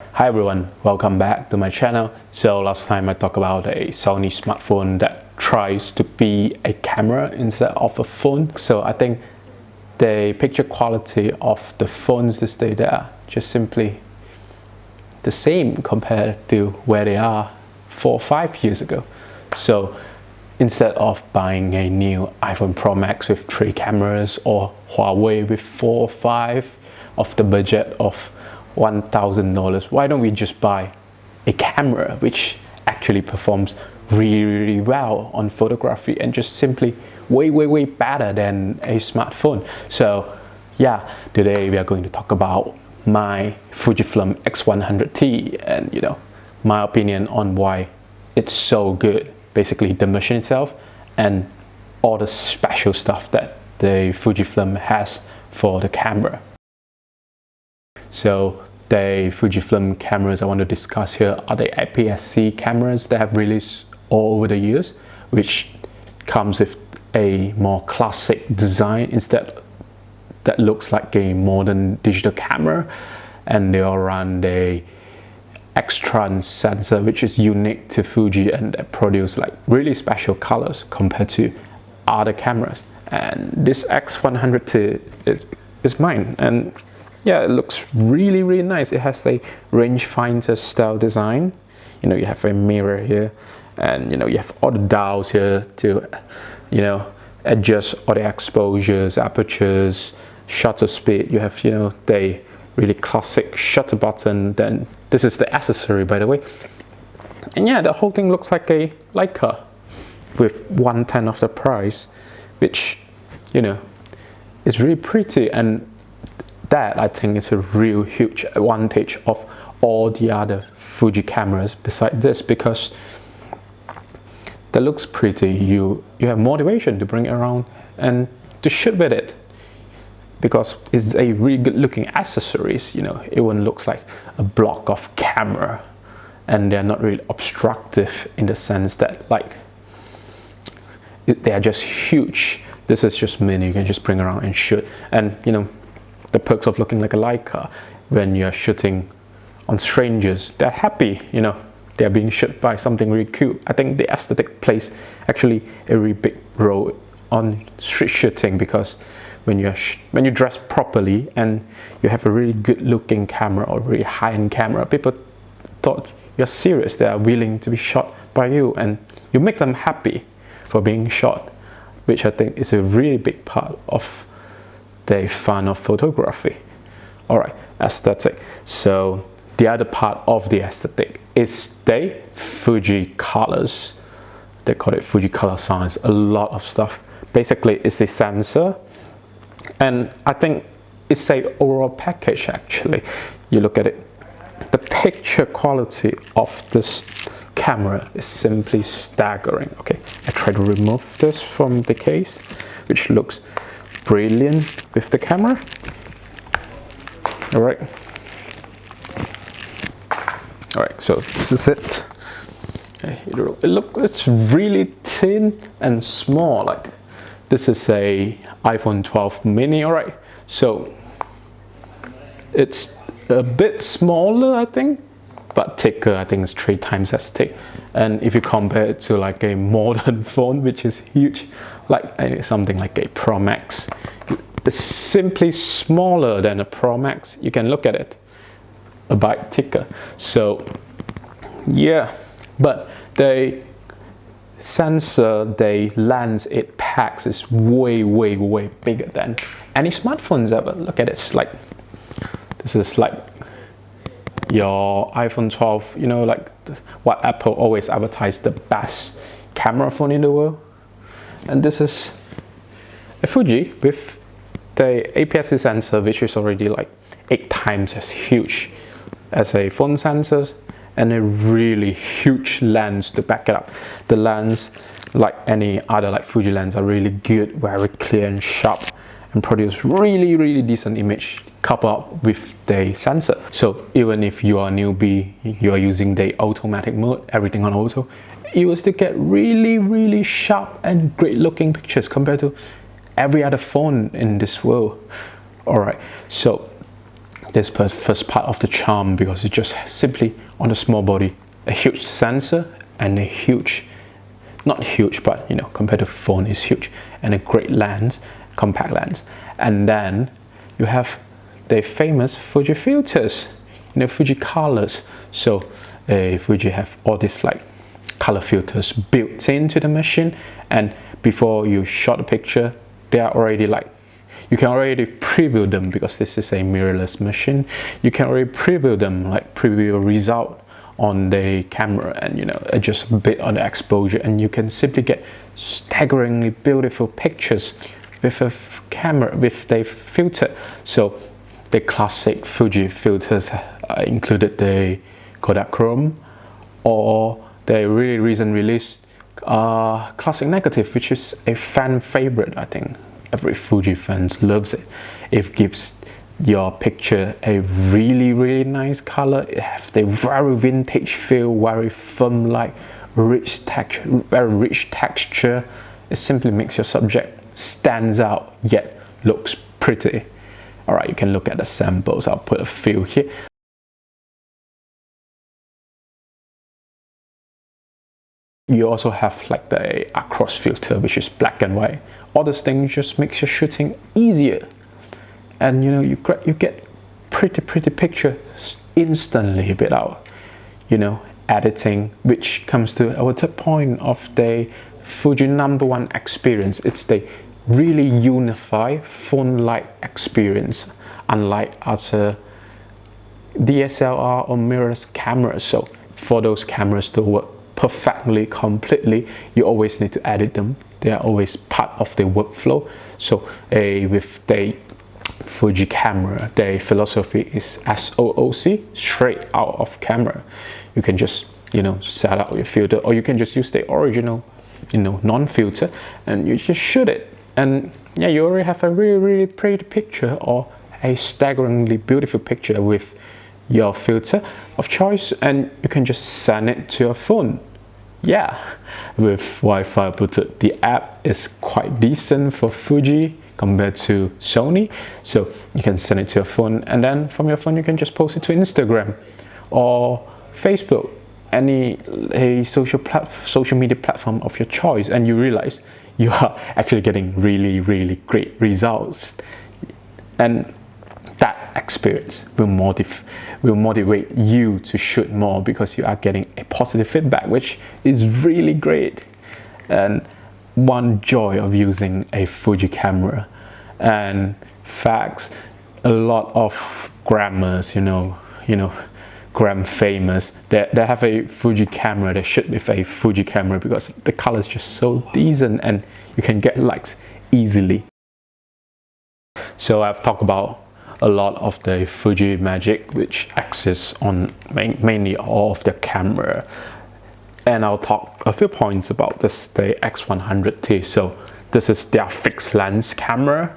Hi everyone, welcome back to my channel. So last time I talked about a Sony smartphone that tries to be a camera instead of a phone. So I think the picture quality of the phones these days are just simply the same compared to where they are 4 or 5 years ago. So instead of buying a new iPhone Pro Max with 3 cameras or Huawei with 4 or 5 of the budget of $1,000, why don't we just buy a camera which actually performs really well on photography and just simply way better than a smartphone? So yeah, today we are going to talk about my Fujifilm X100T and my opinion on why it's so good, basically the machine itself and all the special stuff that the Fujifilm has for the camera. So the Fujifilm cameras I want to discuss here are the APS-C cameras that have released all over the years, which comes with a more classic design instead that looks like a modern digital camera, and they all run the X-trans sensor, which is unique to Fuji and that produce like really special colors compared to other cameras. And this X100T is mine, and yeah, it looks really nice. It has a rangefinder style design. You have a mirror here, and you have all the dials here to adjust all the exposures, apertures, shutter speed. You have the really classic shutter button. Then this is the accessory, by the way. And yeah, the whole thing looks like a Leica with 1/10 of the price, which is really pretty. And that I think is a real huge advantage of all the other Fuji cameras beside this, because that looks pretty. You have motivation to bring it around and to shoot with it, because it's a really good looking accessories. It won't look like a block of camera, and they're not really obstructive in the sense that they are just huge. This is just mini, you can just bring around and shoot. And the perks of looking like a Leica, when you're shooting on strangers, they're happy, they're being shot by something really cute. I think the aesthetic plays actually a really big role on street shooting, because when you dress properly and you have a really good looking camera or really high-end camera, people thought you're serious. They are willing to be shot by you, and you make them happy for being shot, which I think is a really big part of the fun of photography. All right, aesthetic. So the other part of the aesthetic is the Fuji colors. They call it Fuji color science. A lot of stuff. Basically, it's the sensor, and I think it's a overall package. Actually, you look at it, the picture quality of this camera is simply staggering. Okay, I try to remove this from the case, which looks brilliant with the camera. All right, so this is it. It's really thin and small. Like, this is a iPhone 12 mini. All right, so it's a bit smaller, I think, but thicker. I think it's 3 times as thick. And if you compare it to like a modern phone, which is huge, like something like a Pro Max, it's simply smaller than a Pro Max. You can look at it, a bit thicker. So yeah, but the sensor, the lens it packs is way bigger than any smartphones ever. Look at it. It's like, this is like your iPhone 12, like what Apple always advertised, the best camera phone in the world. And this is a Fuji with the APS-C sensor, which is already like 8 times as huge as a phone sensor, and a really huge lens to back it up. The lens, like any other like Fuji lens, are really good, very clear and sharp, and produce really decent image coupled up with the sensor. So even if you are a newbie, you are using the automatic mode, everything on auto, you will still get really sharp and great looking pictures compared to every other phone in this world. All right, so this first part of the charm, because it's just simply on a small body, a huge sensor and a huge, not huge, but you know, compared to phone is huge, and a great lens, compact lens. And then you have the famous Fuji filters, you know, Fuji colors. So Fuji have all these like color filters built into the machine, and before you shot a picture, they are already like, you can already preview them, because this is a mirrorless machine. You can already preview them, like preview a result on the camera, and you know, adjust a bit on the exposure, and you can simply get staggeringly beautiful pictures with a camera with the filter. So the classic Fuji filters included the Kodachrome, or the really recent released classic negative, which is a fan favorite. I think every Fuji fan loves it. It gives your picture a really nice color. It has the very vintage feel, very film-like, rich texture, very rich texture. It simply makes your subject stands out yet looks pretty. All right, you can look at the samples. I'll put a few here. You also have like the across filter, which is black and white. All these things just makes your shooting easier, and you know, you get pretty pictures instantly without, you know, editing, which comes to our third point of the Fuji #1 experience. It's the really unified phone-like experience, unlike other DSLR or mirrorless cameras. So for those cameras to work perfectly, completely, you always need to edit them. They are always part of the workflow. So with the Fuji camera, the philosophy is SOOC, straight out of camera. You can just, you know, set out your filter, or you can just use the original, you know, non-filter, and you just shoot it. And yeah, you already have a really pretty picture, or a staggeringly beautiful picture with your filter of choice, and you can just send it to your phone. Yeah, with Wi-Fi Bluetooth, the app is quite decent for Fuji compared to Sony. So you can send it to your phone, and then from your phone you can just post it to Instagram or Facebook, any social media platform of your choice, and you realize you are actually getting really great results. And that experience will motivate you to shoot more, because you are getting a positive feedback, which is really great. And one joy of using a Fuji camera. And facts, a lot of grammars, you know, gram famous, they have a Fuji camera. They shoot with a Fuji camera because the color is just so decent, and you can get likes easily. So I've talked about a lot of the Fuji magic which exists on mainly all of the camera, and I'll talk a few points about this, the X100T. So this is their fixed lens camera,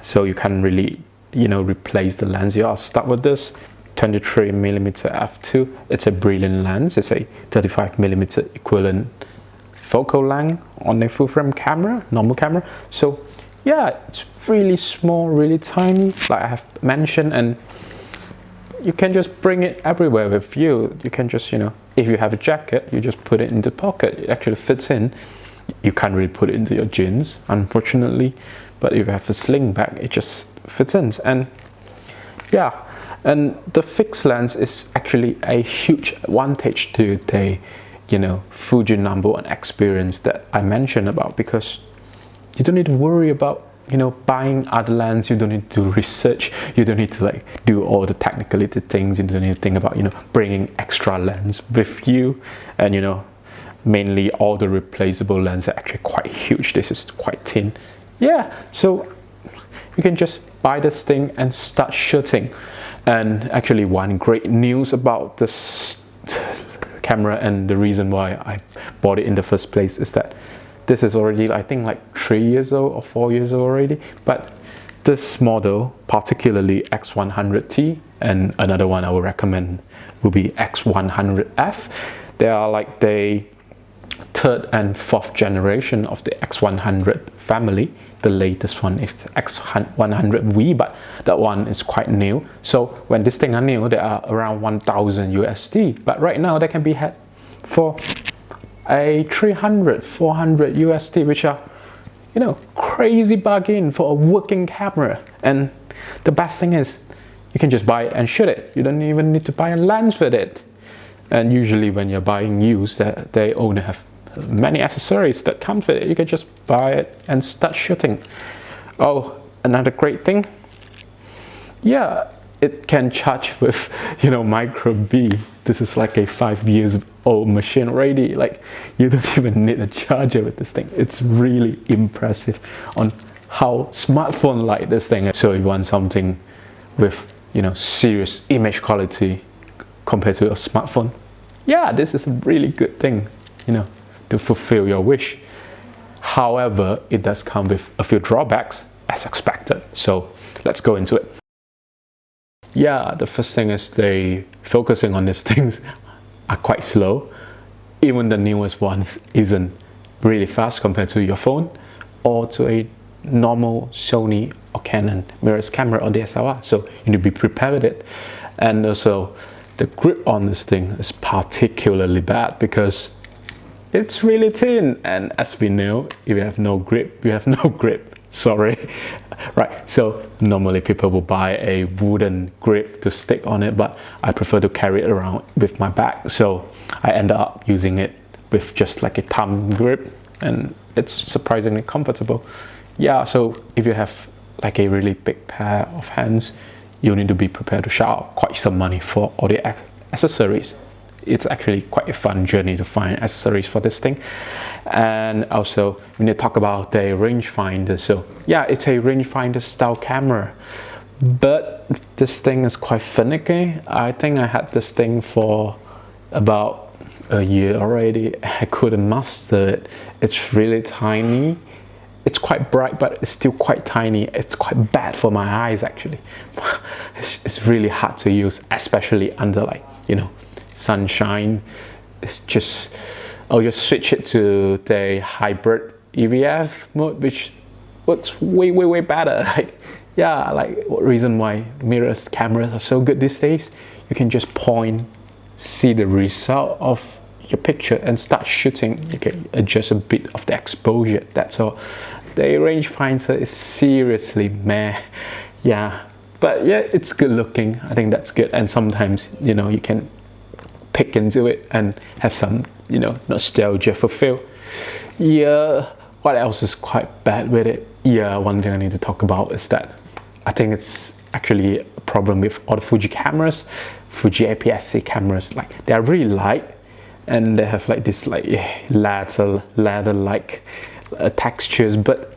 so you can really, you know, replace the lens. I'll start with this 23mm f2. It's a brilliant lens. It's a 35mm equivalent focal length on a full frame camera, normal camera. So yeah, it's really small, really tiny, like I have mentioned, and you can just bring it everywhere with you. You can just, you know, if you have a jacket, you just put it in the pocket. It actually fits in. You can't really put it into your jeans, unfortunately, but if you have a sling bag, it just fits in. And yeah, and the fixed lens is actually a huge advantage to the, you know, Fuji #1 experience that I mentioned about, because you don't need to worry about, you know, buying other lens. You don't need to research. You don't need to like do all the technicality things. You don't need to think about, you know, bringing extra lens with you. And you know, mainly all the replaceable lenses are actually quite huge. This is quite thin. Yeah, so you can just buy this thing and start shooting. And actually, one great news about this camera, and the reason why I bought it in the first place, is that this is already, I think, like 3 years old or 4 years old already. But this model, particularly X100T, and another one I would recommend will be X100F. They are like the third and fourth generation of the X100 family. The latest one is the X100V, but that one is quite new. So when this thing are new, they are around 1000 USD, but right now they can be had for a 300, 400 USD, which are, you know, crazy bargain for a working camera. And the best thing is you can just buy it and shoot it. You don't even need to buy a lens with it. And usually when you're buying used, they only have many accessories that come with it. You can just buy it and start shooting. Oh, another great thing, yeah, it can charge with, you know, micro B. This is like a 5 years old machine already. Like, you don't even need a charger with this thing. It's really impressive on how smartphone like this thing is. So if you want something with, you know, serious image quality compared to a smartphone, yeah, this is a really good thing, you know, to fulfill your wish. However, it does come with a few drawbacks as expected. So let's go into it. Yeah, the first thing is they focusing on these things are quite slow. Even the newest ones isn't really fast compared to your phone or to a normal Sony or Canon mirrorless camera or DSLR. So you need to be prepared with it. And also the grip on this thing is particularly bad because it's really thin, and as we know, if you have no grip, you have no grip. Sorry. Right, so normally people will buy a wooden grip to stick on it, but I prefer to carry it around with my bag. So I end up using it with just like a thumb grip, and it's surprisingly comfortable. Yeah, so if you have like a really big pair of hands, you need to be prepared to shell out quite some money for all the accessories. It's actually quite a fun journey to find accessories for this thing. And also we need to talk about the rangefinder. So yeah, it's a rangefinder style camera, but this thing is quite finicky. I think I had this thing for about a year already. I couldn't master it. It's really tiny. It's quite bright, but it's still quite tiny. It's quite bad for my eyes actually. It's really hard to use, especially under, like, you know, sunshine. It's just, I'll just switch it to the hybrid EVF mode, which works way better. Like, yeah, like what reason why mirrorless cameras are so good these days? You can just point, see the result of your picture and start shooting. You can adjust a bit of the exposure, that's all. The rangefinder is seriously meh. Yeah, but yeah, it's good looking. I think that's good. And sometimes, you know, you can pick into it and have some, you know, nostalgia fulfill. Yeah, what else is quite bad with it? Yeah, one thing I need to talk about is that I think it's actually a problem with all the Fuji cameras, Fuji APS-C cameras. Like, they're really light and they have like this like leather-like textures, but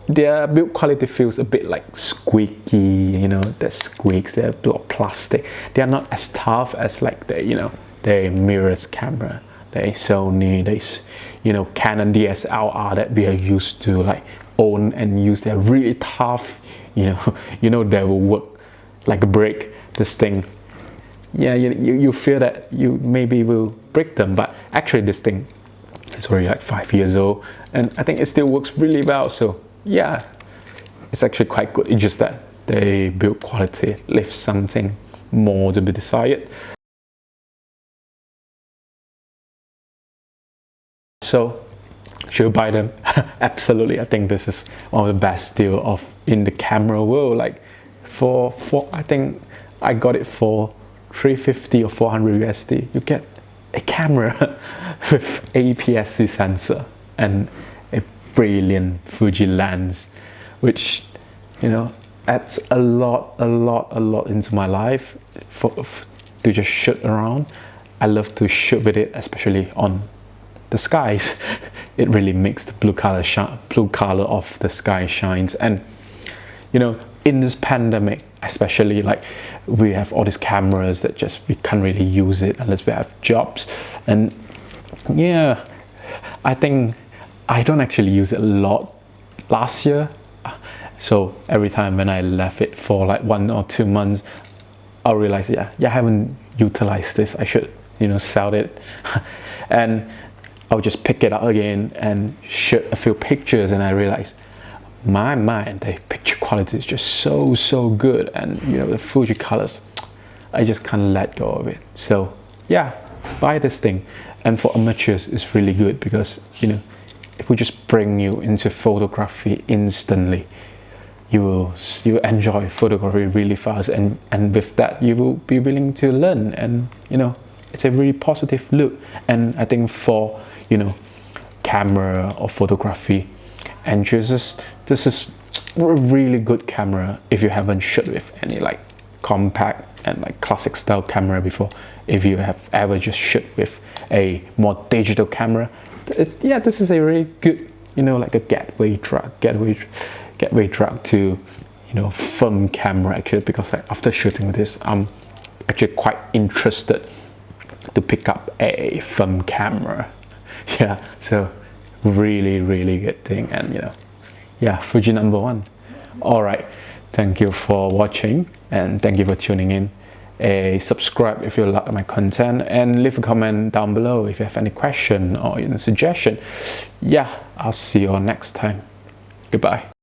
their build quality feels a bit like squeaky, you know, the squeaks, they're a bit of plastic. They are not as tough as like the, you know, the mirrorless camera, the Sony, the, you know, Canon DSLR that we are used to like own and use. They're really tough, you know, they will work like a brick. This thing, yeah, you feel that you maybe will break them, but actually this thing is already like 5 years old and I think it still works really well. So yeah, it's actually quite good. It's just that the build quality leaves something more to be desired. So should you buy them? Absolutely. I think this is one of the best deal of in the camera world. Like for I think I got it for 350 or 400 USD. You get a camera with APS-C sensor and a brilliant Fuji lens, which, you know, adds a lot into my life to just shoot around. I love to shoot with it, especially on the skies. It really makes the blue color of the sky shines. And you know, in this pandemic especially, like, we have all these cameras that just we can't really use it unless we have jobs. And yeah, I think I don't actually use it a lot last year, so every time when I left it for like 1 or 2 months, I'll realize, yeah, I haven't utilized this. I should, you know, sell it. And I'll just pick it up again and shoot a few pictures, and I realized the picture quality is just so good, and you know, the Fuji colors, I just can't let go of it. So yeah, buy this thing. And for amateurs, it's really good because, you know, it will just bring you into photography instantly. You will enjoy photography really fast, and with that you will be willing to learn, and you know, it's a really positive look. And I think for, you know, camera or photography enthusiasts, this is a really good camera if you haven't shot with any like compact and like classic style camera before. If you have ever just shot with a more digital camera, yeah, this is a really good, you know, like a gateway drug to, you know, film camera actually, because like after shooting this, I'm actually quite interested to pick up a film camera. Yeah, so really good thing. And you know, yeah, Fuji #1. All right, thank you for watching, and thank you for tuning in. Subscribe if you like my content, and leave a comment down below if you have any question or even suggestion. Yeah, I'll see you all next time. Goodbye.